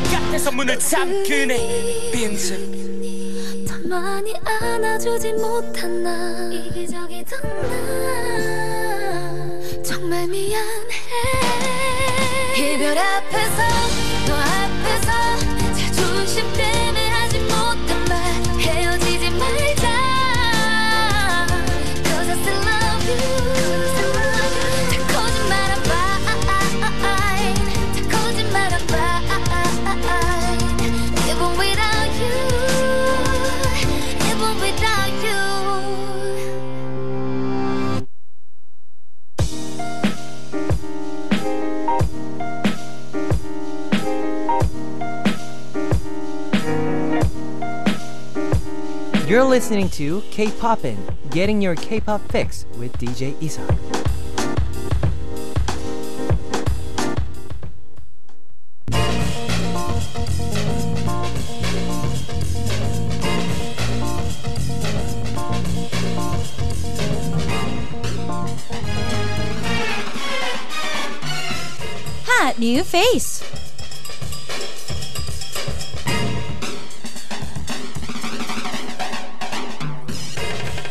바깥에서 문을 잠그네 빈틈 더 많이 안아주지 못한 나 이기적이던 나 정말 미안해 이별 앞에서 너 앞에서 자존심 때문에 하지 못한 말 헤어지지 말자 Cause I still love you 다 거짓말한 말 다 거짓말한 말 Even without you Even without you You're listening to Kpoppin, getting your K-pop fix with DJ Isa. Hot new face.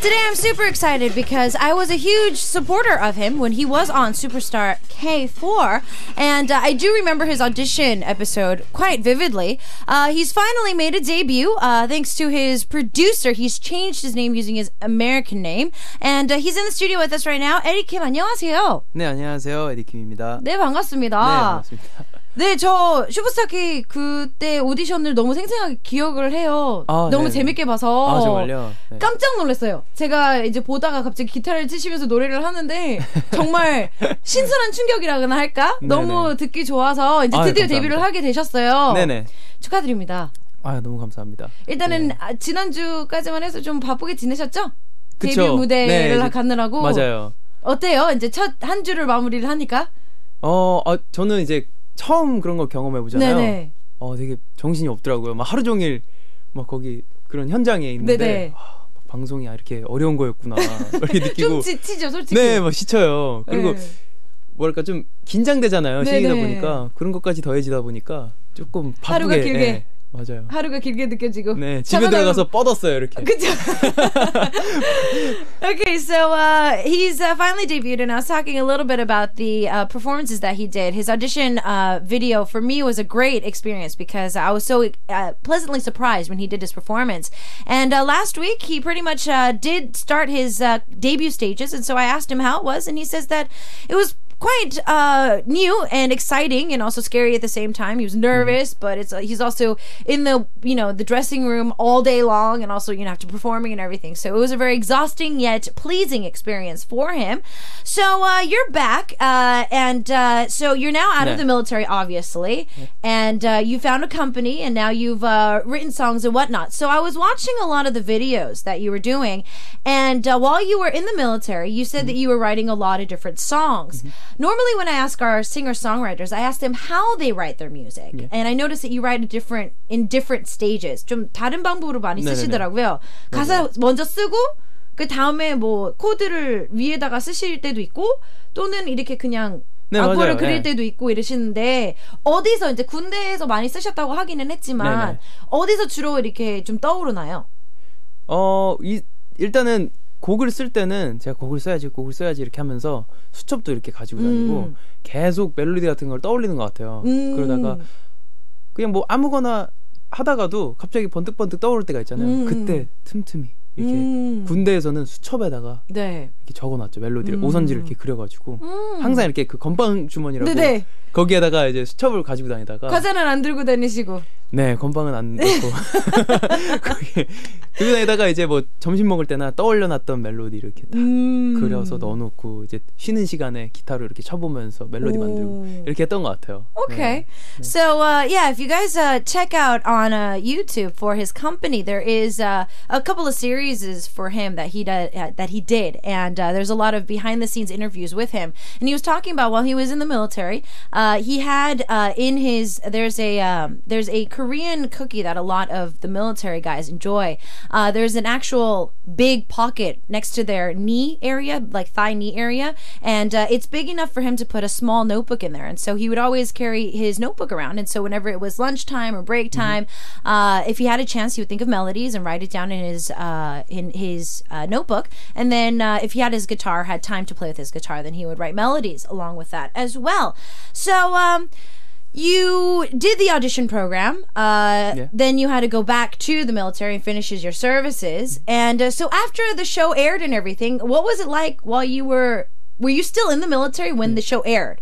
Today I'm super excited because I was a huge supporter of him when he was on Superstar K4, and I do remember his audition episode quite vividly. He's finally made a debut thanks to his producer. He's changed his name using his American name, and he's in the studio with us right now. Eddy Kim, 안녕하세요. 네, 안녕하세요. 에디 킴입니다. 네, 반갑습니다. 네, 반갑습니다. 네, 저 슈퍼스타 K 그때 오디션을 너무 생생하게 기억을 해요. 너무 네네. 재밌게 봐서. 아, 정말요? 네. 깜짝 놀랐어요. 제가 이제 보다가 갑자기 기타를 치시면서 노래를 하는데 정말 신선한 충격이라고나 할까? 너무 듣기 좋아서 이제 드디어 데뷔를 하게 되셨어요. 네네. 축하드립니다. 아, 너무 감사합니다. 일단은 네. 지난주까지만 해서 좀 바쁘게 지내셨죠? 그쵸. 데뷔 무대를 네, 가느라고. 맞아요. 어때요? 이제 첫 한 주를 마무리를 하니까? 저는 이제 처음 그런 거 경험해 보잖아요. 네네. 되게 정신이 없더라고요. 막 하루 종일 막 거기 그런 현장에 있는데 네네. 방송이 이렇게 어려운 거였구나 이렇게 느끼고 좀 지치죠, 솔직히. 네, 막 지쳐요. 그리고 네. 뭐랄까 좀 긴장되잖아요. 네네. 시기다 보니까 그런 것까지 더해지다 보니까 조금 바쁘게. 하루가 길게. 네, 맞아요. 하루가 길게 느껴지고. 네, 집에 들어가서 뻗었어요, 이렇게. 그쵸? Okay, so he's finally debuted, and I was talking a little bit about the performances that he did. His audition video for me was a great experience because I was so pleasantly surprised when he did his performance. And last week, he pretty much did start his debut stages, and so I asked him how it was, and he says that it was quite new and exciting and also scary at the same time. He was nervous, but he's also in the the dressing room all day long, and also after performing and everything. So it was a very exhausting yet pleasing experience for him. So you're back, and so you're now out of the military, obviously, and you found a company, and now you've written songs and whatnot. So I was watching a lot of the videos that you were doing, and while you were in the military, you said that you were writing a lot of different songs. Normally, when I ask our singer-songwriters, I ask them how they write their music. Yeah. And I notice that you write in different stages. 좀 다른 방법으로 많이 네네네. 쓰시더라고요. 가사 먼저 쓰고 그 다음에 뭐 코드를 위에다가 쓰실 때도 있고 또는 이렇게 그냥 악보를 그릴 때도 있고 이러시는데 어디서 이제 군대에서 많이 쓰셨다고 하기는 했지만 네네. 어디서 주로 이렇게 좀 떠오르나요? 일단은 곡을 쓸 때는 제가 곡을 써야지 이렇게 하면서 수첩도 이렇게 가지고 다니고 계속 멜로디 같은 걸 떠올리는 것 같아요. 그러다가 그냥 뭐 아무거나 하다가도 갑자기 번뜩번뜩 떠오를 때가 있잖아요. 그때 틈틈이 이렇게 군대에서는 수첩에다가 이렇게 적어놨죠. 멜로디를 오선지를 이렇게 그려가지고 항상 이렇게 그 건빵 주머니라고 네네. 거기에다가 이제 수첩을 가지고 다니다가 과자는 안 들고 다니시고 네, 건빵은 안 넣고 거기 들고 다니다가 이제 뭐 점심 먹을 때나 떠올려놨던 멜로디 이렇게 딱 그려서 넣어놓고 이제 쉬는 시간에 기타로 이렇게 쳐보면서 멜로디 만들고 이렇게 했던 것 같아요. Okay. So, yeah, if you guys check out on YouTube for his company, there is a couple of series for him that he did, and there's a lot of behind-the-scenes interviews with him. And he was talking about while he was in the military, he had there's a Korean cookie that a lot of the military guys enjoy. There's an actual big pocket next to their knee area, like thigh knee area, and it's big enough for him to put a small notebook in there. And so he would always carry his notebook around. And so whenever it was lunchtime or break time, if he had a chance, he would think of melodies and write it down in his notebook. And then if he had his guitar, had time to play with his guitar, then he would write melodies along with that as well. So you did the audition program. Then you had to go back to the military and finish your services. And so after the show aired and everything, what was it like while you were you still in the military when the show aired?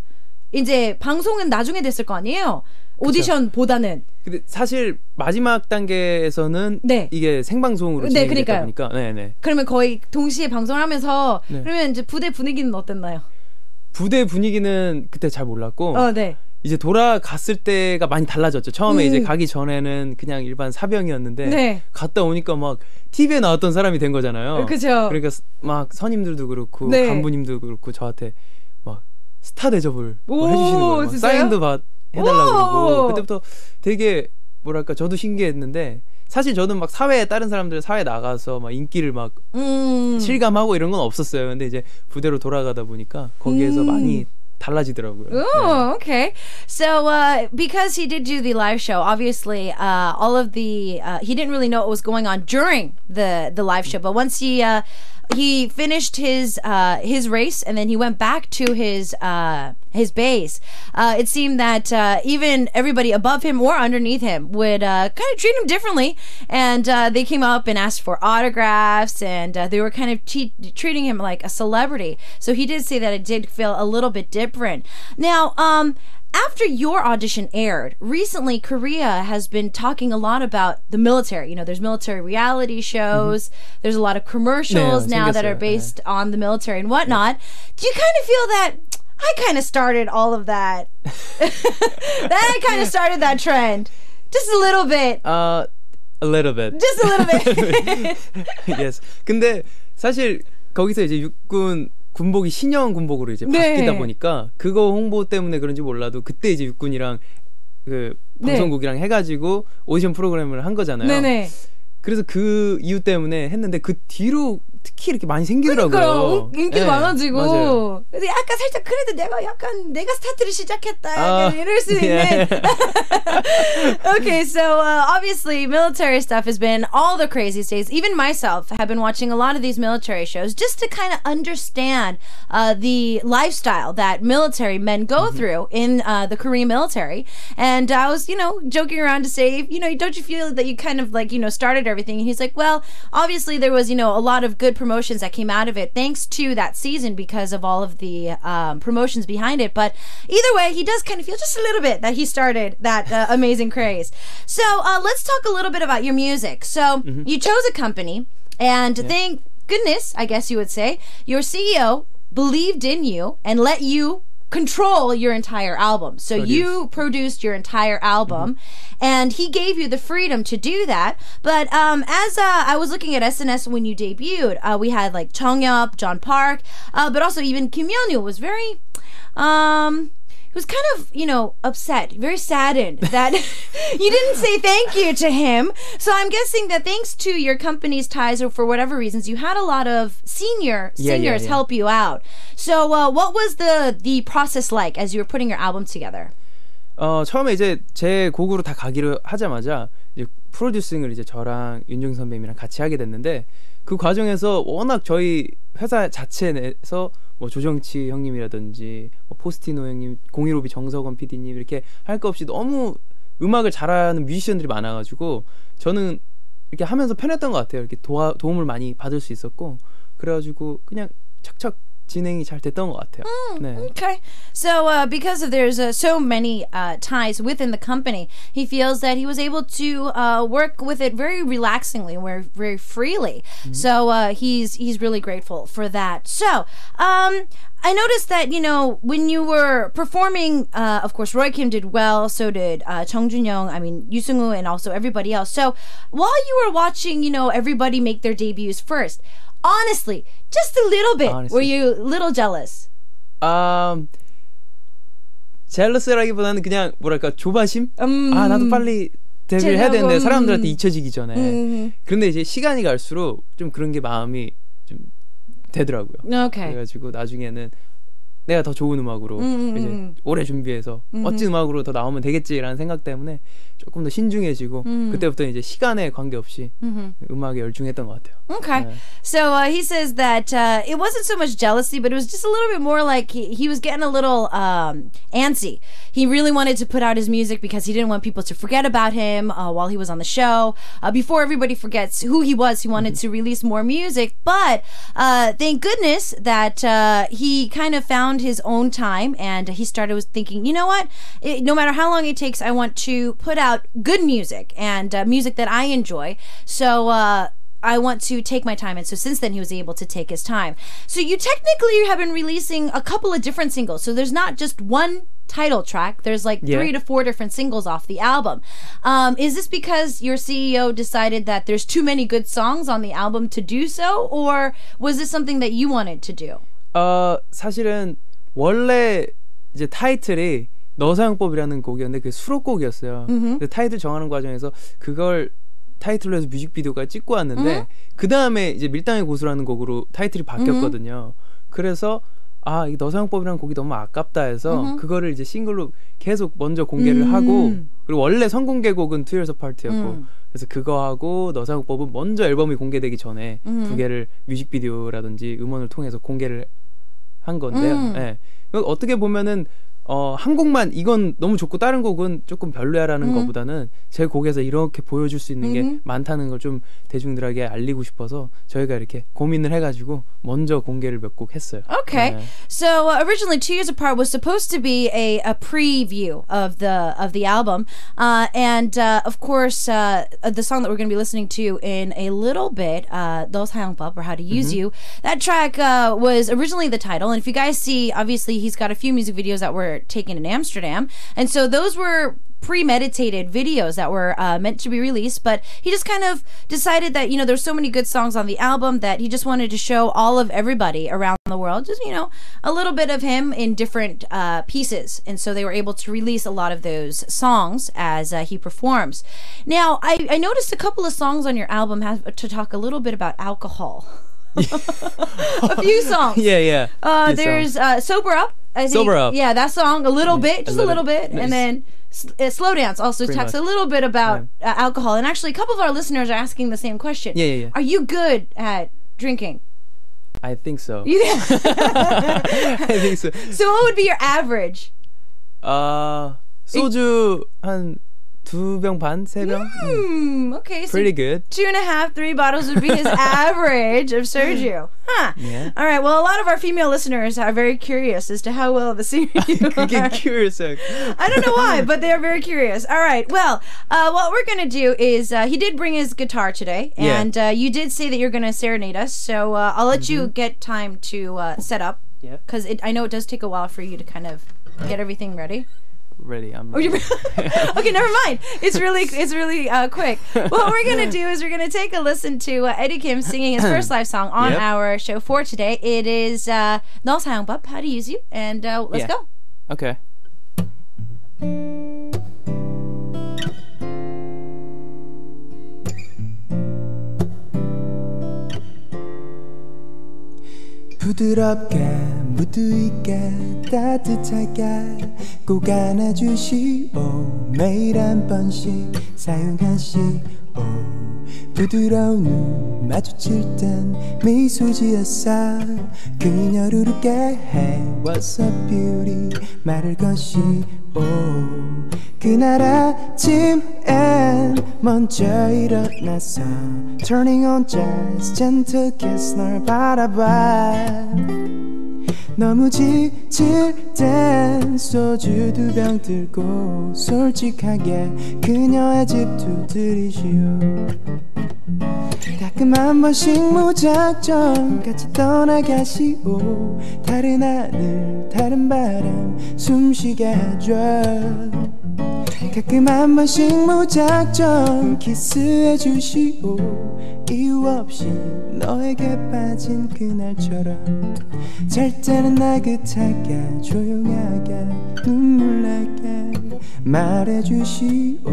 이제 방송은 나중에 됐을 거 아니에요? 오디션보다는. 근데 사실 마지막 단계에서는 네. 이게 생방송으로 네, 진행되다 보니까 네네. 그러면 거의 동시에 방송을 하면서 네. 그러면 이제 부대 분위기는 어땠나요? 부대 분위기는 그때 잘 몰랐고 네. 이제 돌아갔을 때가 많이 달라졌죠. 처음에 이제 가기 전에는 그냥 일반 사병이었는데 네. 갔다 오니까 막 TV에 나왔던 사람이 된 거잖아요. 그죠. 그러니까 막 선임들도 그렇고 네. 간부님도 그렇고 저한테 막 스타 대접을 막 해주시는 거예요. 막 진짜요? 사인도 해달라고 그러고 그때부터 되게 뭐랄까 저도 신기했는데 사실 저는 막 다른 사람들 사회에 나가서 막 인기를 막 실감하고 이런 건 없었어요. 근데 이제 부대로 돌아가다 보니까 거기에서 많이 달라지더라고요. Oh, okay. So, because he did do the live show, obviously, all of the he didn't really know what was going on during the live show. But once he finished his race and then he went back to his base, it seemed that even everybody above him or underneath him would kind of treat him differently, and they came up and asked for autographs, and they were kind of treating him like a celebrity. So he did say that it did feel a little bit different. Now, after your audition aired, recently Korea has been talking a lot about the military. You know, there's military reality shows. There's a lot of commercials now that are based on the military and whatnot. Do you kind of feel that I kind of started all of that? That I kind of started that trend. Just a little bit. A little bit. Just a little bit. Yes. 근데 사실 거기서 이제 육군 군복이 신형 군복으로 이제 네. 바뀌다 보니까 그거 홍보 때문에 그런지 몰라도 그때 이제 육군이랑 그 방송국이랑 해가지고 오디션 프로그램을 한 거잖아요. 네네. 그래서 그 이유 때문에 했는데 그 뒤로 특히 이렇게 많이 생기더라고요. 그러니까요. 인기도 네, 많아지고. 맞아요. 근데 약간 살짝 그래도 내가 스타트를 시작했다. 약간 이럴 수 있는. Okay, so obviously military stuff has been all the craziest days. Even myself have been watching a lot of these military shows just to kind of understand the lifestyle that military men go through in the Korean military. And I was, joking around to say, don't you feel that you kind of like, started everything? And he's like, well, obviously there was, a lot of good promotions that came out of it thanks to that season because of all of the promotions behind it. But either way, he does kind of feel just a little bit that he started that amazing craze. So let's talk a little bit about your music. So you chose a company, and thank goodness, I guess you would say, your CEO believed in you and let you control your entire album. So you produced your entire album, and he gave you the freedom to do that. But as I was looking at SNS when you debuted, we had like Chongyup, John Park, but also even Kim Yeon-woo was very he was kind of, upset, very saddened that you didn't say thank you to him. So I'm guessing that thanks to your company's ties or for whatever reasons, you had a lot of senior singers help you out. So what was the process like as you were putting your album together? 처음에 이제 제 곡으로 다 가기로 하자마자 이제 프로듀싱을 이제 저랑 윤정 선배님이랑 같이 하게 됐는데 그 과정에서 워낙 저희 회사 자체 내에서 뭐 조정치 형님이라든지 뭐 포스티노 형님, 015B 정석원 PD님 이렇게 할 거 없이 너무 음악을 잘하는 뮤지션들이 많아가지고 저는 이렇게 하면서 편했던 것 같아요. 이렇게 도움을 많이 받을 수 있었고 그래가지고 그냥 착착 진행이 잘 됐던 것 같아요. 네. Okay. So because of there's so many ties within the company, he feels that he was able to work with it very relaxingly, very freely. So he's really grateful for that. So I noticed that, when you were performing, of course, Roy Kim did well, so did Chung Jun-young, Yoo Seung-woo, and also everybody else. So while you were watching, everybody make their debuts first, honestly, just a little bit, were you a little jealous? 젤러스라기보다는 그냥 뭐랄까 조바심? 나도 빨리 데뷔를 해야 되는데 하고, 사람들한테 잊혀지기 전에. 그런데 이제 시간이 갈수록 좀 그런 게 마음이 좀 되더라고요. Okay. 그래가지고 나중에는 내가 더 좋은 음악으로 이제 오래 준비해서 멋진 음악으로 더 나오면 되겠지라는 생각 때문에 조금 더 신중해지고 그때부터 이제 시간에 관계없이 음악에 열중했던 것 같아요. Okay. 네. So he says that it wasn't so much jealousy, but it was just a little bit more like he was getting a little antsy. He really wanted to put out his music because he didn't want people to forget about him while he was on the show. Before everybody forgets who he was, he wanted to release more music. But thank goodness that he kind of found his own time, and he started thinking, you know what? No matter how long it takes, I want to put out good music and music that I enjoy. So I want to take my time. And so since then, he was able to take his time. So you technically have been releasing a couple of different singles. So there's not just one title track. There's like 3 to 4 different singles off the album. Is this because your CEO decided that there's too many good songs on the album to do so? Or was this something that you wanted to do? 사실은 원래 이제 타이틀이 너사용법이라는 곡이었는데 그게 수록곡이었어요. 근데 타이틀 정하는 과정에서 그걸 타이틀로 해서 뮤직비디오까지 찍고 왔는데 그 다음에 이제 밀당의 고수라는 곡으로 타이틀이 바뀌었거든요. 그래서 이 너사용법이라는 곡이 너무 아깝다 해서 그거를 이제 싱글로 계속 먼저 공개를 하고 그리고 원래 선공개곡은 Two Years Apart였고 그래서 그거 하고 너사용법은 먼저 앨범이 공개되기 전에 두 개를 뮤직비디오라든지 음원을 통해서 공개를 한 건데요. 네. 어떻게 보면은 한 곡만 이건 너무 좋고 다른 곡은 조금 별로야라는 것보다는 제 곡에서 이렇게 보여줄 수 있는 게 많다는 걸 좀 대중들에게 알리고 싶어서 저희가 이렇게 고민을 해가지고 먼저 공개를 몇 곡 했어요. Okay. 네. So originally 2 Years Apart was supposed to be a preview of the album. And of course the song that we're going to be listening to in a little bit, 너사용법, or How to Use You, that track was originally the title. And if you guys see, obviously he's got a few music videos that were taken in Amsterdam. And so those were premeditated videos that were meant to be released, but he just kind of decided that, there's so many good songs on the album that he just wanted to show all of everybody around the world, just, a little bit of him in different pieces. And so they were able to release a lot of those songs as he performs. Now, I noticed a couple of songs on your album have to talk a little bit about alcohol. A few songs. Yeah. There's Sober Up. I think, Sober Up. Yeah, that song, a little bit, just a little bit. Nice. And then Slow Dance also talks a little bit about alcohol. And actually, a couple of our listeners are asking the same question. Yeah. Are you good at drinking? I think so. Yeah. I think so. So what would be your average? 소주 한 2병 반, 3병. Okay, so Pretty good. 2.5, 3 bottles would be his average of soju. Huh. Yeah. All right. Well, a lot of our female listeners are very curious as to how well the singer you 그게 are. curious. I don't know why, but they are very curious. All right. Well, what we're going to do is he did bring his guitar today, and you did say that you're going to serenade us. So I'll let you get time to set up. Yeah. Because I know it does take a while for you to kind of get everything ready. Ready, I'm Oh, ready. Okay, never mind. It's really quick. What we're gonna do is we're gonna take a listen to Eddy Kim singing his first live song on our show for today. It is 너사용법, How to Use You, and let's go. Okay. 부드럽게 무드있게 따뜻하게 꼭 안아주시오 매일 한 번씩 사용하시오 부드러운 눈 마주칠 땐 미소 지었어 그녀를 웃게 해 What's up beauty 말을 거시오 그날 아침엔 먼저 일어나서 Turning on jazz gentle kiss 널 바라봐 너무 지칠 땐 소주 2병 들고 솔직하게 그녀의 집 두드리시오 가끔 한 번씩 무작정 같이 떠나가시오 다른 하늘 다른 바람 숨쉬게 해줘 가끔 한 번씩 무작정 키스해 주시오 이유 없이 너에게 빠진 그날처럼 잘 때는 나긋하게 조용하게 눈물 나게 말해주시오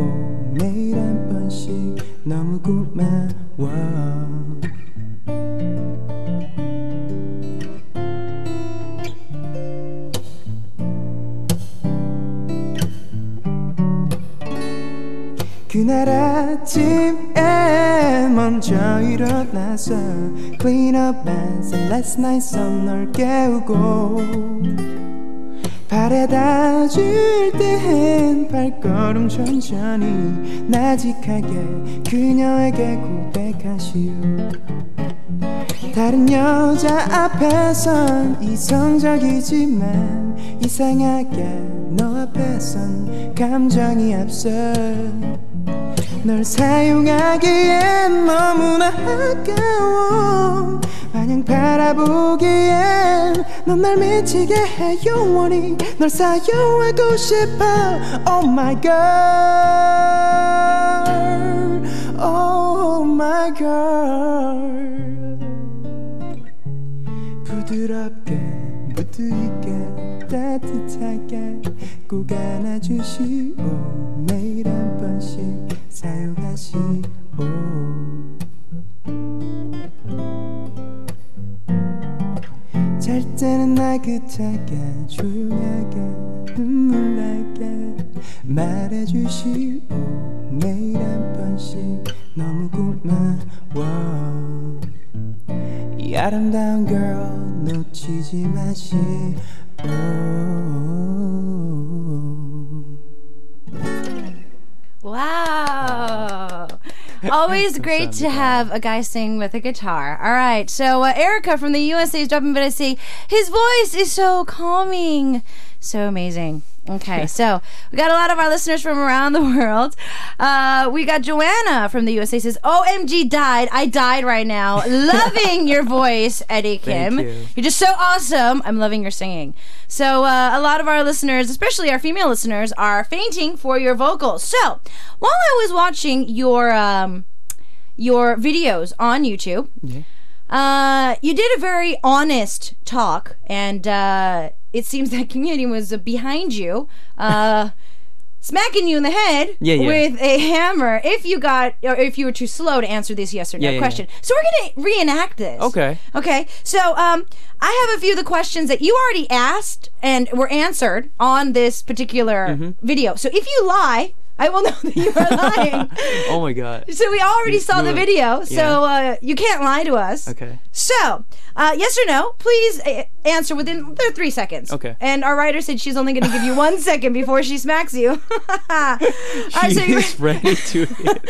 매일 한 그날 아침에 먼저 일어나서 Clean up mess and last night 썸 널 깨우고 바래다 줄 땐 발걸음 천천히 나직하게 그녀에게 고백하시오 다른 여자 앞에선 이성적이지만 이상하게 너 앞에선 감정이 앞서 널 사용하기엔 너무나 아까워 마냥 바라보기엔 넌 날 미치게 해 영원히 널 사용하고 싶어 Oh my girl Oh my girl 부드럽게 무드 있게 따뜻하게 꼭 안아주시오 매일 한 번씩 사용하시오 잘 때는 나긋하게 조용하게 눈물 나게 말해주시오 매일 한 번씩 너무 고마워 이 아름다운 girl 놓치지 마시오 Wow. Always great to have a guy sing with a guitar. All right. So Erica from the USA is dropping by to say his voice is so calming. So amazing. Okay, so we got a lot of our listeners from around the world. We got Joanna from the USA says, OMG died. I died right now. Loving your voice, Eddy Kim. Thank you. You're just so awesome. I'm loving your singing. So a lot of our listeners, especially our female listeners, are fainting for your vocals. So while I was watching your videos on YouTube, you did a very honest talk, and it seems that community was behind you, smacking you in the head with a hammer if you were too slow to answer this yes or no question. So we're gonna reenact this. Okay. Okay. So I have a few of the questions that you already asked and were answered on this particular video. So if you lie, I will know that you are lying. Oh my god. So we already saw the video, so you can't lie to us. Okay. So, yes or no, please answer within 3 seconds. Okay. And our writer said she's only going to give you 1 second before she smacks you. She's ready to hit.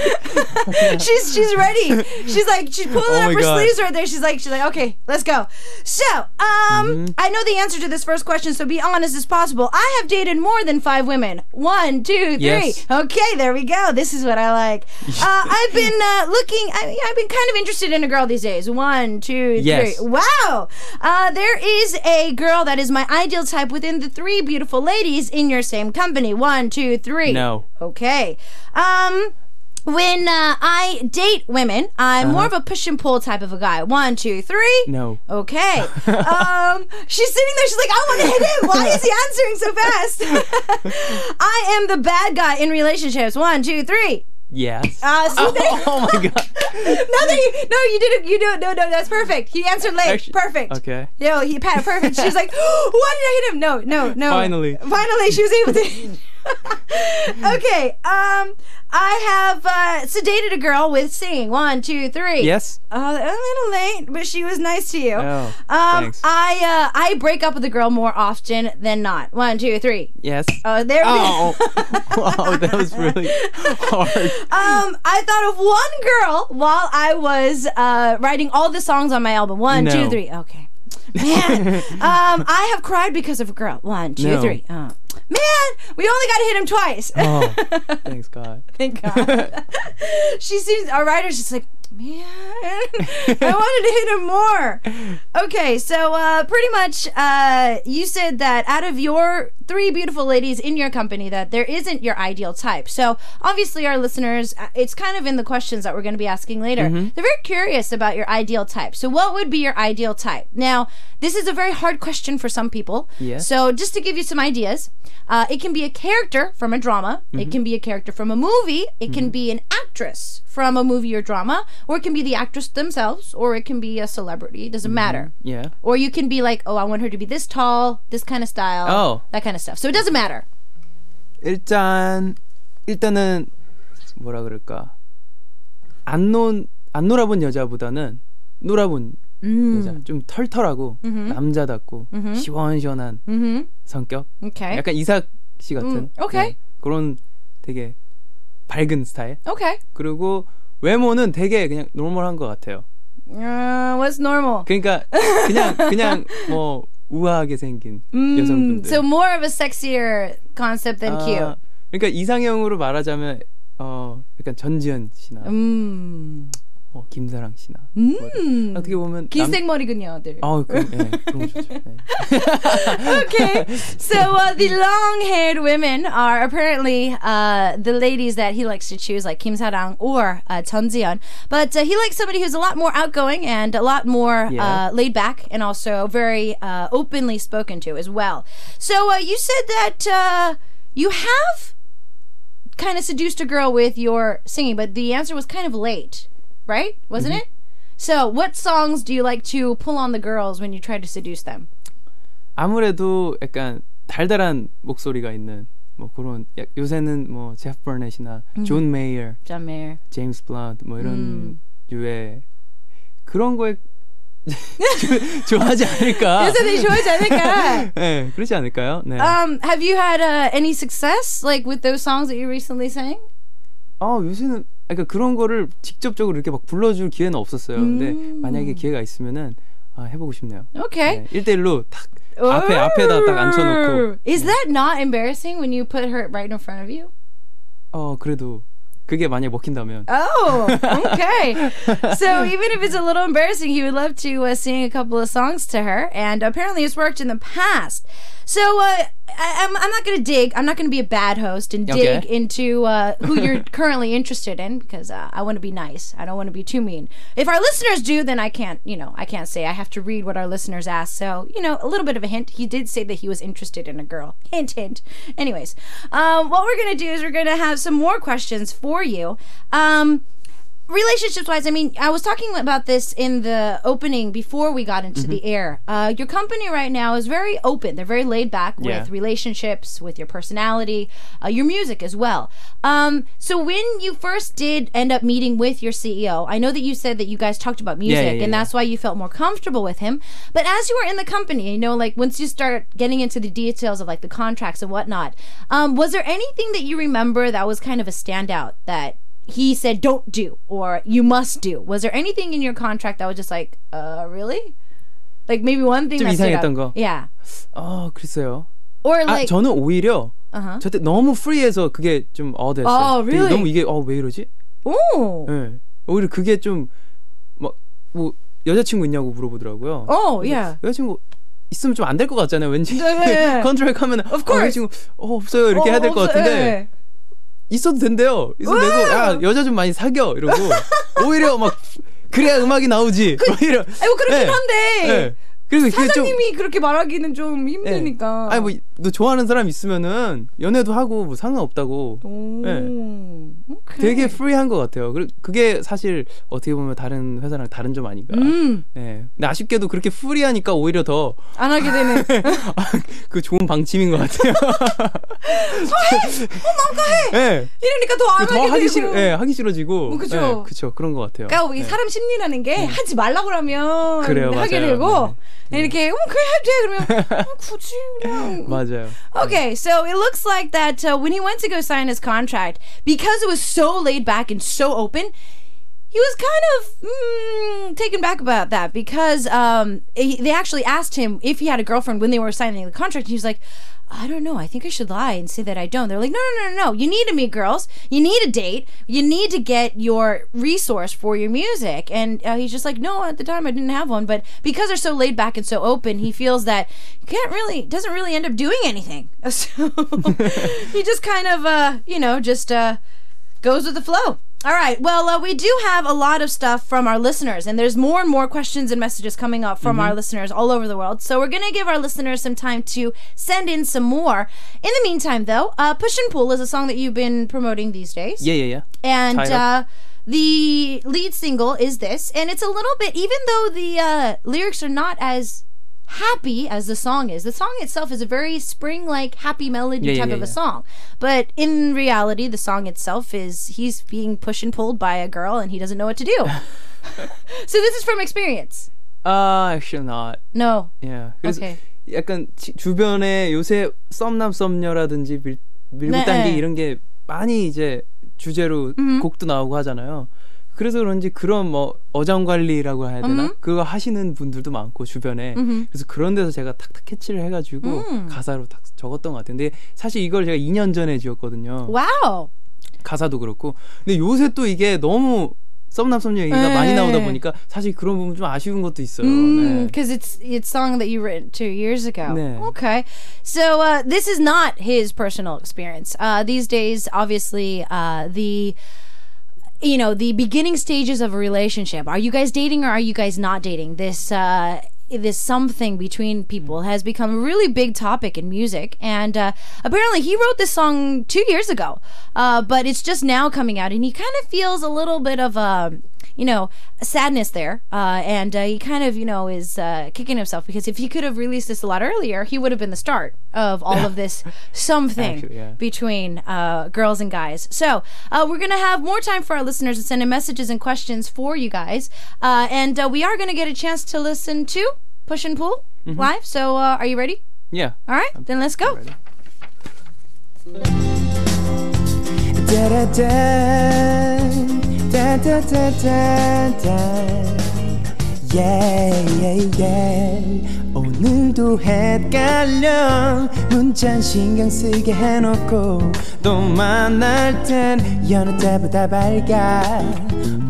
She's ready. She's pulling up her God. sleeves right there. She's like, okay, let's go. So, I know the answer to this first question, so be honest as possible. I have dated more than 5 women. 1, 2, 3. Yes. Okay, there we go. This is what I like. I've been looking. I've been kind of interested in a girl these days. 1, 2, 3. Yes. Wow. There is a girl that is my ideal type within the 3 beautiful ladies in your same company. 1, 2, 3. No. Okay. When I date women, I'm more of a push and pull type of a guy. 1, 2, 3. No. Okay. She's sitting there. She's like, I want to hit him. Why is he answering so fast? I am the bad guy in relationships. 1, 2, 3. Yes. Oh my god. You did it. You do it. No, that's perfect. He answered late. Actually, perfect. okay. He perfect. She's like, why did I hit him? No. Finally, she was able to. Okay. I have sedated a girl with singing. 1, 2, 3. Yes. A little late, but she was nice to you. Oh, thanks. I break up with a girl more often than not. 1, 2, 3. Yes. Oh, there we go. Wow, that was really hard. I thought of one girl while I was writing all the songs on my album. 1, 2, 3. Okay. Man, I have cried because of a girl. 1, 2, 3. Man, we only got to hit him twice. Oh, thanks God. Thank God. Our writer's just like, man, I wanted to hit him more. Okay, so pretty much you said that out of your 3 beautiful ladies in your company that there isn't your ideal type. So obviously our listeners, it's kind of in the questions that we're going to be asking later. They're very curious about your ideal type. So what would be your ideal type? Now, this is a very hard question for some people. Yeah. So just to give you some ideas, it can be a character from a drama. It can be a character from a movie. It can be an actress from a movie or drama, or it can be the actress themselves, or it can be a celebrity. It doesn't matter. Yeah. Or you can be like, I want her to be this tall, this kind of style, that kind of stuff. So it doesn't matter. 일단은 뭐라 그럴까 안 놀아본 여자보다는 놀아본 여자 좀 털털하고 남자답고 시원시원한 성격 Okay. 약간 이삭 씨 같은 okay. 그런 되게 밝은 스타일 Okay. 그리고 외모는 되게 그냥 노멀한 것 같아요. What's normal? 그러니까 그냥 뭐 우아하게 생긴 여성분들. So more of a sexier concept than cute. 그러니까 이상형으로 말하자면 약간 전지현 씨나 김사랑 씨나 어떻게 보면 긴 생머리군요, 들. 그런 거 좋죠. 네. Okay, so the long-haired women are apparently the ladies that he likes to choose, like Kim Sarang or Chun Ji-yeon. But he likes somebody who's a lot more outgoing and a lot more laid back, and also very openly spoken to as well. So you said that you have kind of seduced a girl with your singing, but the answer was kind of late, right? Wasn't it? So what songs do you like to pull on the girls when you try to seduce them? 아무래도 약간 달달한 목소리가 있는 뭐 그런 요새는 뭐 제프 버넷이나 존 메이어, John Mayer. 제임스 블런트 뭐 이런 유의 그런 거에 좋아하지 않을까? 요새는 좋아하지 않을까? 네, 그렇지 않을까요? 네. Have you had any success like with those songs that you recently sang? 요새는 그러니까 그런 거를 직접적으로 이렇게 막 불러줄 기회는 없었어요. 근데 만약에 기회가 있으면은 해보고 싶네요. Okay. 네, 1대1로 딱 앞에다 딱 앉혀놓고. Is that not embarrassing when you put her right in front of you? 그래도 그게 만약 먹힌다면. Oh, okay. So even if it's a little embarrassing, he would love to sing a couple of songs to her, and apparently it's worked in the past. So I'm not going to dig. I'm not going to be a bad host and dig into who you're currently interested in, because I want to be nice. I don't want to be too mean. If our listeners do, then I can't say. I have to read what our listeners ask. So, a little bit of a hint. He did say that he was interested in a girl. Hint, hint. Anyways, what we're going to do is we're going to have some more questions for you. Relationships wise, I mean, I was talking about this in the opening before we got into the air. Your company right now is very open. They're very laid back with relationships, with your personality, your music as well. So when you first did end up meeting with your CEO, I know that you said that you guys talked about music and that's why you felt more comfortable with him. But as you were in the company, like once you start getting into the details of like the contracts and whatnot, was there anything that you remember that was kind of a standout that he said don't do or you must do? Was there anything in your contract that was just like really? Like maybe one thing 좀 that stood 이상했던 out? 거? Yeah. 글쎄요. Or like 저는 오히려 저때 너무 프리해서 그게 좀 됐어요. Oh, really? 너무 이게 왜 이러지? Oh. 네. 오히려 그게 좀 뭐 여자친구 있냐고 물어보더라고요. Oh, yeah. 여자친구 있으면 좀 안 될 것 같잖아요. 왠지 네. 컨트랙 하면 Of course. 여자친구 없어요 이렇게 해야 될 것 같은데 있어도 된대요. 있어도 되고 여자 좀 많이 사겨 이러고 오히려 막 그래야 음악이 나오지. 오히려 그렇긴 한데 네. 그래서 사장님이 그렇게 말하기는 좀 힘드니까. 아니 뭐 너 좋아하는 사람 있으면은 연애도 하고 뭐 상관없다고. 오케이. 되게 프리한 것 같아요. 그게 사실 어떻게 보면 다른 회사랑 다른 점 아닌가. 네. 근데 아쉽게도 그렇게 프리하니까 오히려 더 안 하게 되는. 그 좋은 방침인 것 같아요. 맘껏 해. 네. 이러니까 더 안 하게 되고. 하기 싫어지고. 그죠. 네, 그쵸. 그런 것 같아요. 그러니까 사람 심리라는 게 하지 말라고 하면 그래요, 하게 맞아요. 되고 이렇게 그래 해도 돼 그러면 굳이 그냥. 맞아요. Okay, so it looks like that when he went to go sign his contract, because it was so laid back and so open, he was kind of taken back about that because they actually asked him if he had a girlfriend when they were signing the contract. And he was like, I don't know. I think I should lie and say that I don't. They're like, no. You need to meet girls. You need a date. You need to get your resource for your music. And he's just like, no, at the time I didn't have one. But because they're so laid back and so open, he feels that he doesn't really end up doing anything. So he just kind of, just goes with the flow. All right. Well, we do have a lot of stuff from our listeners, and there's more and more questions and messages coming up from our listeners all over the world. So we're going to give our listeners some time to send in some more. In the meantime, though, Push and Pull is a song that you've been promoting these days. Yeah. And the lead single is this, and it's a little bit, even though the lyrics are not as happy as the song is. The song itself is a very spring-like, happy melody type of a song. But in reality, the song itself is he's being pushed and pulled by a girl and he doesn't know what to do. So this is from experience. Actually not. No. Yeah. 그래서 Okay. 약간 주변에 요새 썸남 썸녀라든지 밀고 네. 당기기 이런 게 많이 이제 주제로 곡도 나오고 하잖아요. 그래서 그런지 그런 뭐 어장관리라고 해야 되나? 그거 하시는 분들도 많고 주변에. 그래서 그런 데서 제가 탁탁 캐치를 해가지고 가사로 딱 적었던 것 같아요. 근데 사실 이걸 제가 2년 전에 지었거든요. Wow. 가사도 그렇고. 근데 요새 또 이게 너무 썸남 썸녀 얘기가 많이 나오다 보니까 사실 그런 부분 좀 아쉬운 것도 있어요. 네. Because it's song that you written 2 years ago. 네. Okay. So this is not his personal experience. These days, obviously, the beginning stages of a relationship. Are you guys dating or are you guys not dating? This something between people has become a really big topic in music, and apparently he wrote this song 2 years ago, but it's just now coming out, and he kind of feels a little bit of sadness there, and he kind of is kicking himself because if he could have released this a lot earlier, he would have been the start of all of this something Actually, yeah. between girls and guys. So we're gonna have more time for our listeners to send in messages and questions for you guys, and we are gonna get a chance to listen to Push and Pull live. So are you ready? Yeah. All right, then let's go. Ready. 오늘도 헷갈려 문자 신경 쓰게 해놓고 또 만날 땐 여느 때보다 밝아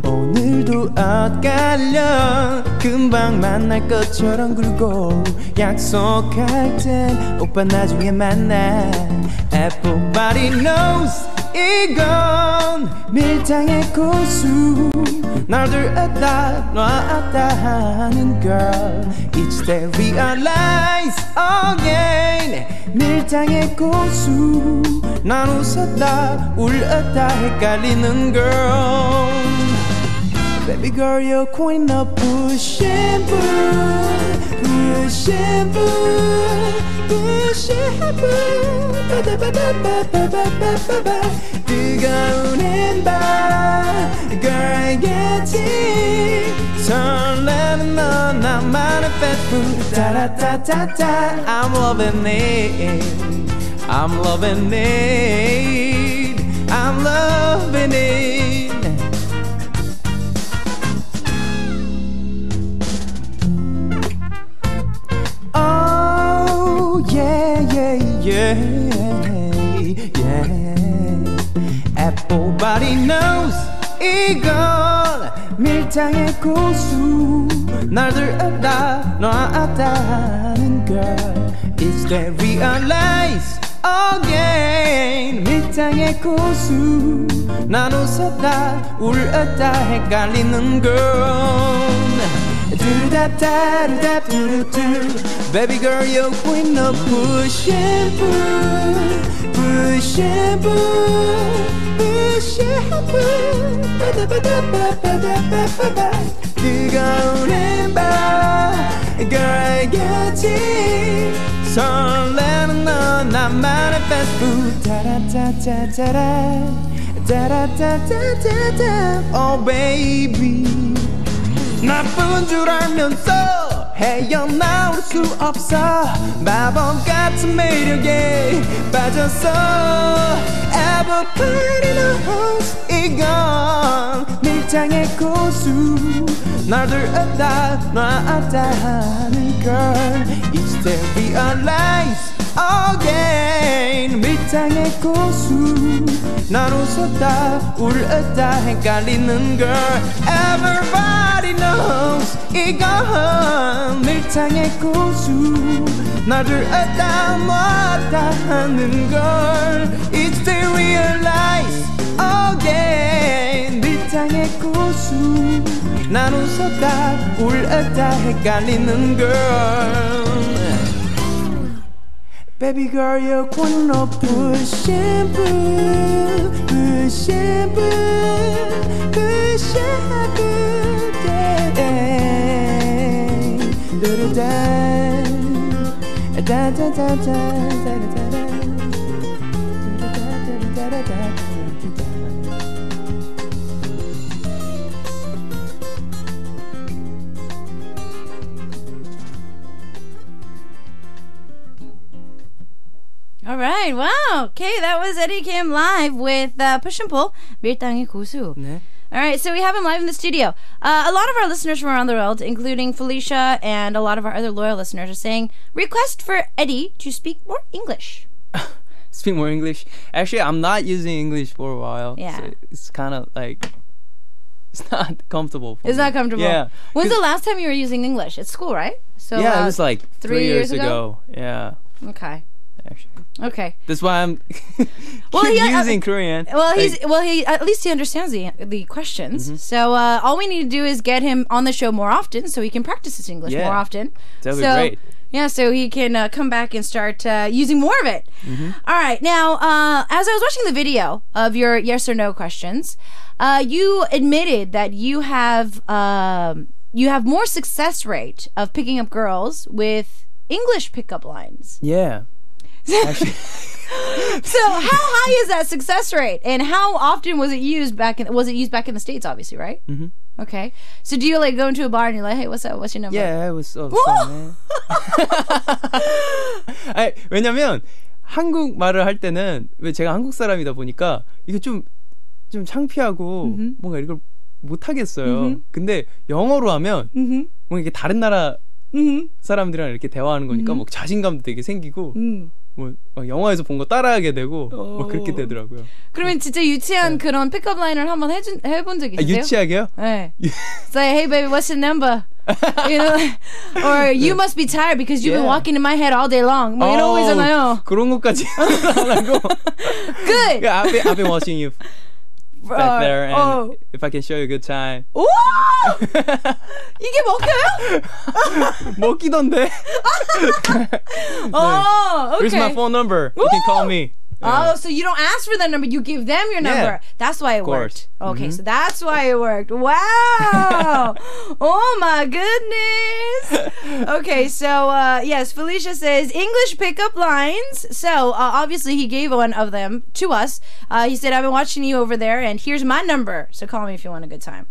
오늘도 엇갈려 금방 만날 것처럼 굴고 약속할 땐 오빠 나중에 만나 Everybody knows 이건 밀당의 고수 날 들었다 놨다 하는 girl Each day realize again 밀당의 고수 난 웃었다 울었다 헷갈리는 girl Baby girl you're queen of push and pull Push and pull Push and pull 뜨거운 햄바 Girl I get it 설레는 너 나만의 fast food 따라따따따 I'm loving it I'm loving it I'm loving it Oh yeah yeah yeah Everybody knows 이건 밀당의 고수 날 들었다 놨다 하는 girl It's they realize again 밀당의 고수 난 웃었다 울었다 헷갈리는 girl Baby girl you're queen of push and pull Push and pull Push and pull 뜨거운 햄바 Girl I got it 설레는 너 나만의 fast food 따라따따따라 따라따따따따 Oh baby 나쁜 줄 알면서 헤어나올 수 없어 마법 같은 매력에 빠졌어 Everybody knows 이건 밀당의 고수 날 들었다 놨다 하는 girl Each day realize again 밀당의 고수 난 웃었다 울었다 헷갈리는 girl Everybody knows 이건 밀당의 고수 날 들었다 놨다 하는 girl Each day realize again 밀당의 고수 난 웃었다 울었다 헷갈리는 girl Baby girl you're queen of push and pull Push and pull Push and pull yeah. Da-da-da. All right, wow. Okay, that was Eddy Kim live with Push and Pull, 밀당의 고수. 네. All right, so we have him live in the studio. A lot of our listeners from around the world, including Felicia and a lot of our other loyal listeners, are saying, request for Eddy to speak more English. Speak more English. Actually, I'm not using English for a while. Yeah. So it's kind of like it's not comfortable. For It's me. not comfortable. Yeah. When's the last time you were using English? At school, right? So Yeah, it was like 3 years ago? Yeah. Okay. Actually. Okay. That's why I'm Well, keep he- using Korean. Well, Like, he at least he understands the questions. So all we need to do is get him on the show more often, so he can practice his English Yeah. more often. That'd be so, great. Yeah, so he can come back and start using more of it. All right. Now, as I was watching the video of your yes or no questions, you admitted that you have more success rate of picking up girls with English pickup lines. Yeah. Actually, So how high is that success rate, and how often was it used back in the States? Obviously, right? Mhm. Okay. So do you like go into a bar and you're like, hey, what's up? What's your number? yeah, it was so Whoa! fun, man. 아니, 왜냐면 한국 말을 할 때는 왜 제가 한국 사람이다 보니까 이게 좀 창피하고 뭔가 이걸 못 하겠어요. 근데 영어로 하면 뭔가 이게 다른 나라 사람들이랑 이렇게 대화하는 거니까 뭐 자신감도 되게 생기고 뭐 영화에서 본 거 따라하게 되고 뭐 그렇게 되더라고요. 그러면 진짜 유치한 그런 픽업 라인을 한번 해본 적 아, 있으세요? 유치하게요? 네. It's like, hey baby, what's your number? You know, or you must be tired because you've been Yeah. walking in my head all day long. 뭐 이런 거 있잖아요. 그런 것까지 안 하고. Good. Yeah, I've been watching you back there, and if I can show you a good time. 오! 이게 먹혀요? 먹기던데. Oh, Here's my okay. phone number. You can call me. Oh, so you don't ask for that number, you give them your number. Yeah. That's why it course. worked. Okay, so that's why it worked. Wow. Oh my goodness. Okay, so yes, Felicia says English pickup lines. So obviously he gave one of them to us. He said, I've been watching you over there, and here's my number. So call me if you want a good time.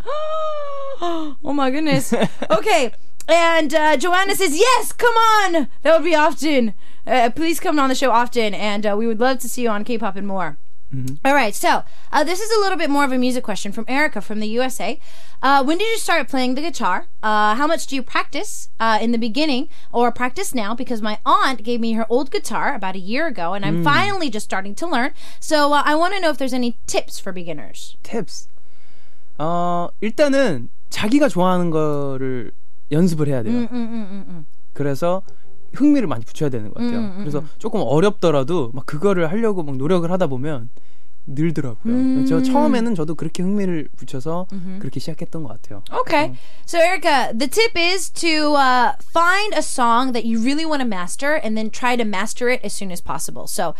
Oh my goodness. Okay. And Joanna says, yes, come on. That would be often. Please come on the show often, and we would love to see you on Kpoppin more. All right, so this is a little bit more of a music question from Erica from the USA. When did you start playing the guitar? How much do you practice in the beginning or practice now? Because my aunt gave me her old guitar about a year ago, and I'm finally just starting to learn. So I want to know if there's any tips for beginners. Tips. 일단은 자기가 좋아하는 거를 연습을 해야 돼요. 그래서 흥미를 많이 붙여야 되는 것 같아요. 그래서 조금 어렵더라도 막 그거를 하려고 막 노력을 하다 보면 늘더라고요. 저 처음에는 저도 그렇게 흥미를 붙여서 그렇게 시작했던 것 같아요. Okay. So, Erica, the tip is to find a song that you really want to master and then try to master it as soon as possible. So,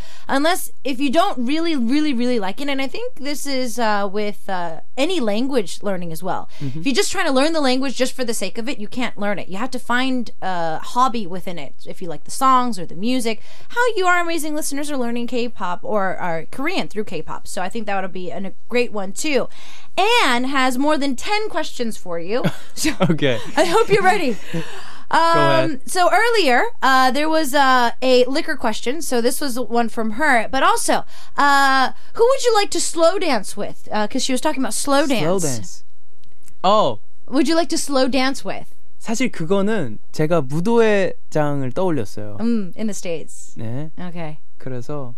if you don't really, really, really like it, and I think this is with any language learning as well. If you're just trying to learn the language just for the sake of it, you can't learn it. You have to find a hobby within it. If you like the songs or the music, how you, our amazing listeners, are learning K-pop or Korean through K-pop. So I think that would be a great one too. Anne has more than 10 questions for you. So Okay. I hope you're ready. ahead. So earlier, there was a liquor question. So this was one from her. But also, who would you like to slow dance with? Because she was talking about slow dance. Slow dance. Would you like to slow dance with? 사실 그거는 제가 무도회장을 떠올렸어요. In the States. 네. Okay. 그래서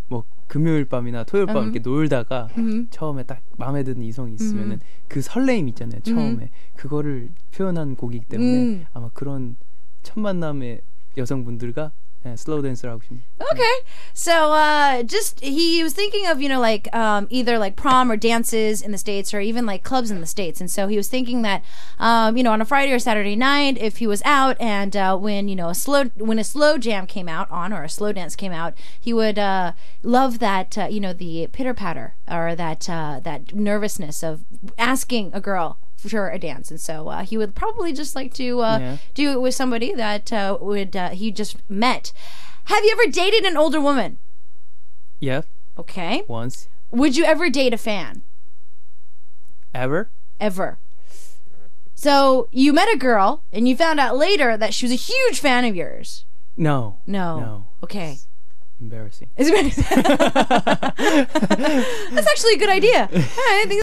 뭐 금요일 밤이나 토요일 밤 이렇게 놀다가 처음에 딱 마음에 드는 이성이 있으면은 그 설레임 있잖아요. 처음에 그거를 표현한 곡이기 때문에 아마 그런 첫 만남의 여성분들과 슬로우 댄스를 하고 싶네요. Okay. So just he was thinking of, like either like prom or dances in the States or even like clubs in the States. And so he was thinking that on a Friday or Saturday night, if he was out and when a slow jam came out on or a slow dance came out, he would love that the pitter patter or that nervousness of asking a girl for sure a dance, and so he would probably just like to do it with somebody that he just met. Have you ever dated an older woman? Yeah, Okay. once. Would you ever date a fan? Ever? Ever? So you met a girl and you found out later that she was a huge fan of yours. No. No. No. Okay. Embarrassing. That's actually a good idea. I think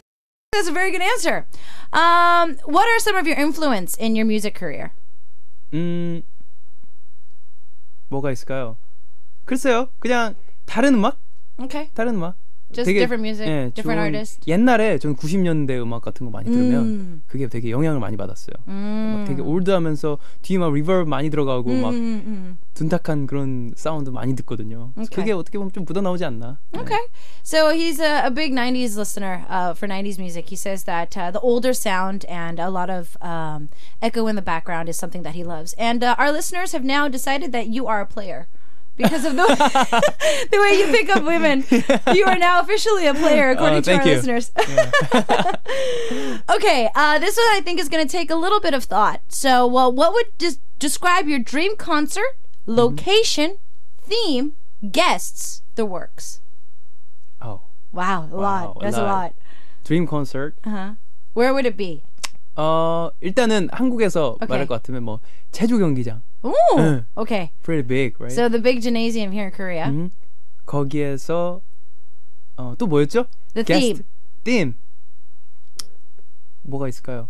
that's a very good answer. What are some of your influence in your music career? 뭐가 있을까요? 글쎄요. 그냥 다른 음악? Okay. 다른 음악. Just different music, different artists. 옛날에 전 90년대 음악 같은 거 많이 들으면 그게 되게 영향을 많이 받았어요. 막 되게 올드하면서 뒤에 막 리버브 많이 들어가고 막 둔탁한 그런 사운드 많이 듣거든요. 그래서 그게 어떻게 보면 좀 묻어나오지 않나. Okay. So he's a big 90s listener for 90s music. He says that the older sound and a lot of echo in the background is something that he loves. And our listeners have now decided that you are a player. Because of the way you pick up women. You are now officially a player, according to our listeners. Okay, this one I think is going to take a little bit of thought. So, what would describe your dream concert, location, theme, guests, the works? Oh. Wow, a lot. That's a lot. Dream concert. Where would it be? 일단은 한국에서 Okay. 말할 것 같으면 뭐 제주 경기장. Ooh, okay. Pretty big, right? So the big gymnasium here in Korea. 거기에서 또 뭐였죠? The Guest theme. 뭐가 있을까요?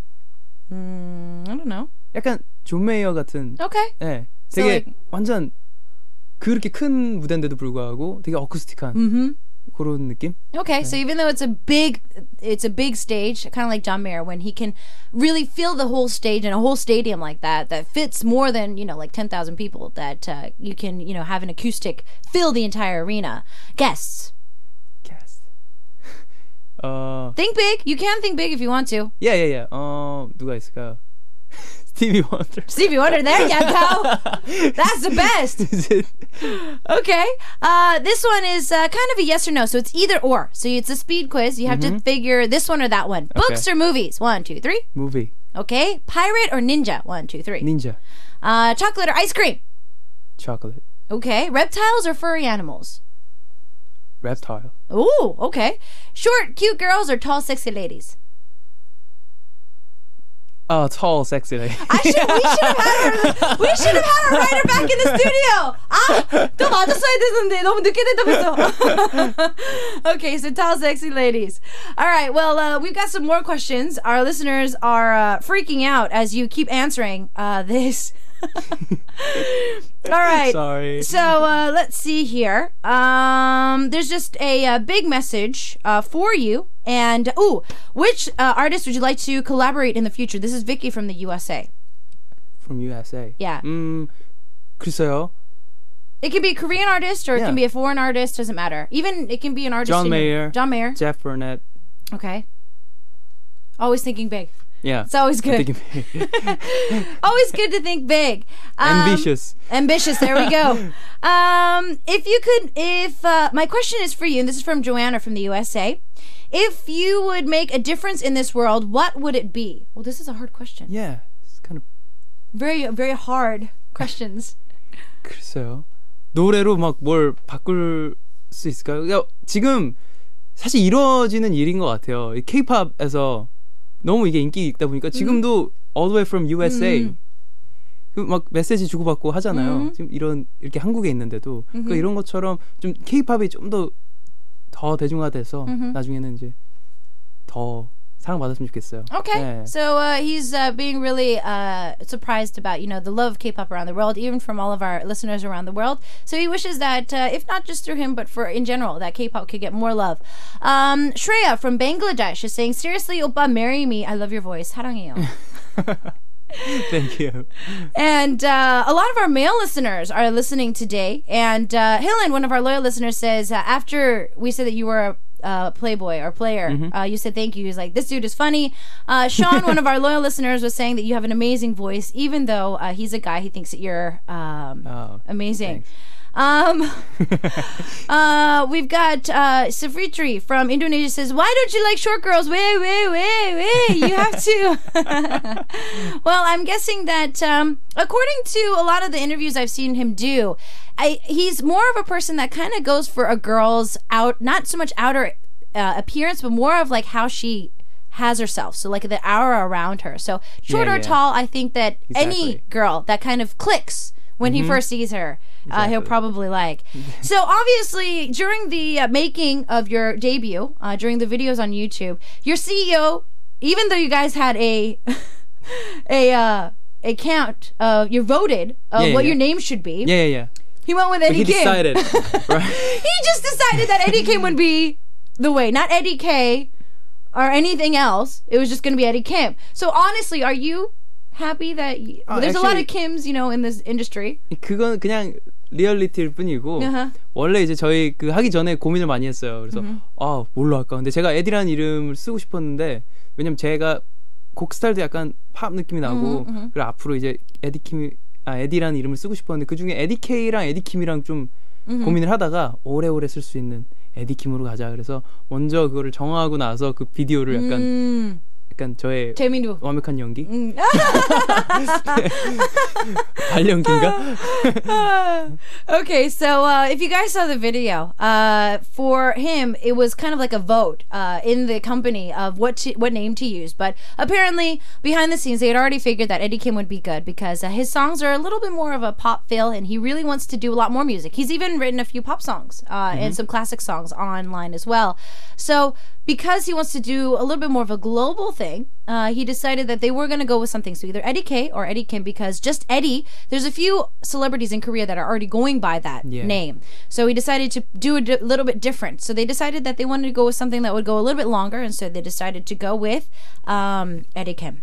I don't know. 약간 존 메이어 같은. Okay. 네, So 되게 like- 완전 그렇게 큰 무대인데도 불구하고 되게 어쿠스틱한 그런 느낌? Okay, so even though it's a big stage, kind of like John Mayer, when he can really fill the whole stage and a whole stadium like that fits more than like 10,000 people, that you can have an acoustic fill the entire arena. Guests, Guest. think big. You can think big if you want to. yeah. 누가 있을까요? Stevie Wonder. Stevie Wonder, there you go. That's the best. Is it? Okay. This one is kind of a yes or no, so it's either or. So it's a speed quiz. You have to figure this one or that one. Books or movies? 1, 2, 3. Movie. Okay. Pirate or ninja? 1, 2, 3. Ninja. Chocolate or ice cream? Chocolate. Okay. Reptiles or furry animals? Reptile. Ooh, okay. Short, cute girls or tall, sexy ladies? Tall, sexy lady. We should have had our writer back in the studio. 또 맞았어야 되는데 너무 늦게 된다면서. Okay, so tall, sexy ladies. All right, well, we've got some more questions. Our listeners are freaking out as you keep answering this. All right. Sorry. So let's see here. There's just a big message for you. And which artist would you like to collaborate in the future? This is Vicky from the USA. From USA. Yeah. 글쎄요. It can be a Korean artist or it can be a foreign artist. Doesn't matter. Even it can be an artist. John Mayer. John Mayer. Jeff Burnett. Okay. Always thinking big. Yeah. It's always good. Always good to think big. Ambitious. Ambitious. There we go. If my question is for you, and this is from Joanna from the USA. If you would make a difference in this world, what would it be? Well, this is a hard question. Yeah. It's kind of. Very, very hard questions. 글쎄요. 노래로 막 뭘 바꿀 수 있을까요? 그러니까 지금 사실 이루어지는 일인 것 같아요. 이 K-팝에서 너무 이게 인기 있다 보니까 지금도 all the way from USA 그 막 메시지 주고받고 하잖아요. 지금 이렇게 한국에 있는데도 그러니까 이런 것처럼 좀 K-팝이 좀 더 대중화돼서 나중에는 이제 더 사랑받았으면 좋겠어요. Okay. 네. So he's being really surprised about, the love of K-pop around the world, even from all of our listeners around the world. So he wishes that, if not just through him, but for in general, that K-pop could get more love. Shreya from Bangladesh is saying, seriously, oppa, marry me. I love your voice. 사랑해요. Thank you. And a lot of our male listeners are listening today. And Helen, one of our loyal listeners, says, after we said that you were a playboy or player, you said thank you. He's like, this dude is funny. Sean, one of our loyal listeners, was saying that you have an amazing voice, even though he's a guy. He thinks that you're amazing. We've got Safritri from Indonesia says, why don't you like short girls? Wait. You have to. Well, I'm guessing that according to a lot of the interviews I've seen him do, he's more of a person that kind of goes for a girl's not so much outer appearance, but more of like how she has herself, so like the aura around her. So short or tall, I think that any girl that kind of clicks when he first sees her, he'll probably like. So obviously during the making of your debut, during the videos on YouTube, your CEO, even though you guys had a count, you voted what your name should be. He went with Eddie Kim. He decided. Right? He just decided that Eddie Kim would be the way, not Eddie K or anything else. It was just going to be Eddie Kim. So honestly, are you happy that there's a lot of Kims, in this industry? 그건 그냥 리얼리티일 뿐이고 원래 이제 저희 그 하기 전에 고민을 많이 했어요. 그래서 뭘로 할까? 근데 제가 에디라는 이름을 쓰고 싶었는데 왜냐면 제가 곡 스타일도 약간 팝 느낌이 나고 그리고 앞으로 이제 에디라는 이름을 쓰고 싶었는데 그 중에 에디 K랑 에디 킴이랑 좀 고민을 하다가 오래오래 쓸 수 있는 에디 킴으로 가자. 그래서 먼저 그거를 정하고 나서 그 비디오를 약간 저의 재민우 완벽한 연기? 발연기인가? Okay, so if you guys saw the video, for him it was kind of like a vote in the company of what name to use. But apparently behind the scenes they had already figured that Eddie Kim would be good because his songs are a little bit more of a pop feel, and he really wants to do a lot more music. He's even written a few pop songs and some classic songs online as well. So because he wants to do a little bit more of a global thing, he decided that they were going to go with something. So either Eddie K or Eddie Kim, because just Eddie, there's a few celebrities in Korea that are already going by that name. So he decided to do it a little bit different. So they decided that they wanted to go with something that would go a little bit longer, and so they decided to go with Eddie Kim.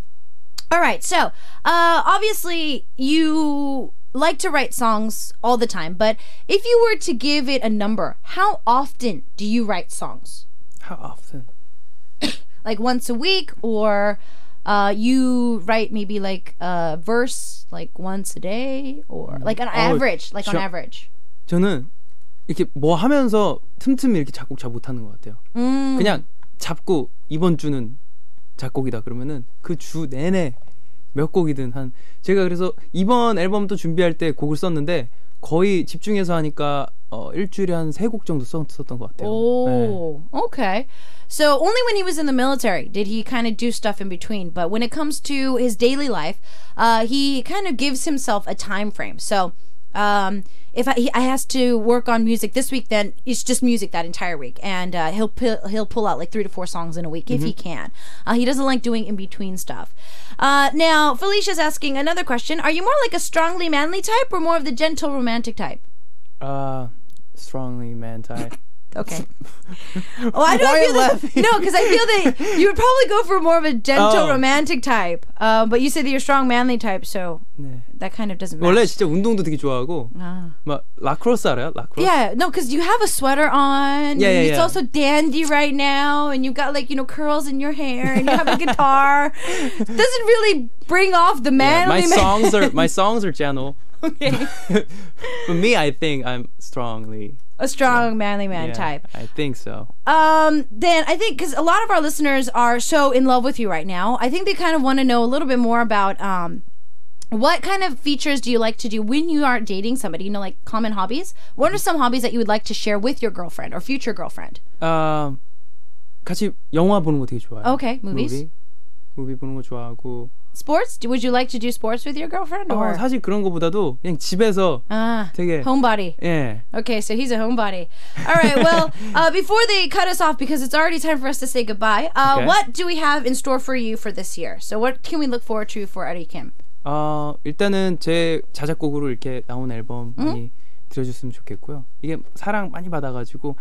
All right, so obviously you like to write songs all the time, but if you were to give it a number, how often do you write songs? How often? Like once a week, or you write maybe like a verse like once a day, or like on average, on average. 저는 이렇게 뭐 하면서 틈틈이 이렇게 작곡 잘 못하는 것 같아요. 그냥 잡고 이번 주는 작곡이다 그러면은 그 주 내내 몇 곡이든 제가 그래서 이번 앨범도 준비할 때 곡을 썼는데 거의 집중해서 하니까 일주일에 한 3곡 정도 썼던 것 같아요. Oh, okay. So only when he was in the military did he kind of do stuff in between. But when it comes to his daily life, he kind of gives himself a time frame. So if I has to work on music this week, then it's just music that entire week, and he'll pull out like 3 to 4 songs in a week if he can. He doesn't like doing in between stuff. Now Felicia's asking another question: are you more like a strongly manly type or more of the gentle romantic type? Strongly man type. Okay. I don't feel no, because I feel that you would probably go for more of a gentle romantic type. But you said that you're strong manly type, so that kind of doesn't match. 원래 진짜 운동도 되게 좋아하고 막 라크로스 알아요? 라크로스? Yeah, no, because you have a sweater on. Yeah, it's also dandy right now, and you've got like curls in your hair, and you have a guitar. Doesn't really bring off the manly. My songs are gentle. Okay. For me, I think I'm strongly a strong manly man type. I think so. Then I think because a lot of our listeners are so in love with you right now, I think they kind of want to know a little bit more about what kind of features do you like to do when you are dating somebody? Like common hobbies. What are some hobbies that you would like to share with your girlfriend or future girlfriend? 같이 영화 보는 거 되게 좋아해요. Okay, movies. 무비 보는 거 좋아하고. Sports? Would you like to do sports with your girlfriend? Or? 사실 그런 거보다도 그냥 집에서 되게 homebody. Yeah. Okay, so he's a homebody. All right, well, before they cut us off, because it's already time for us to say goodbye, what do we have in store for you for this year? So what can we look forward to for Eddie Kim? 일단은 제 자작곡으로 이렇게 나온 앨범 많이 들어줬으면 좋겠고요. 이게 사랑 많이 받아가지고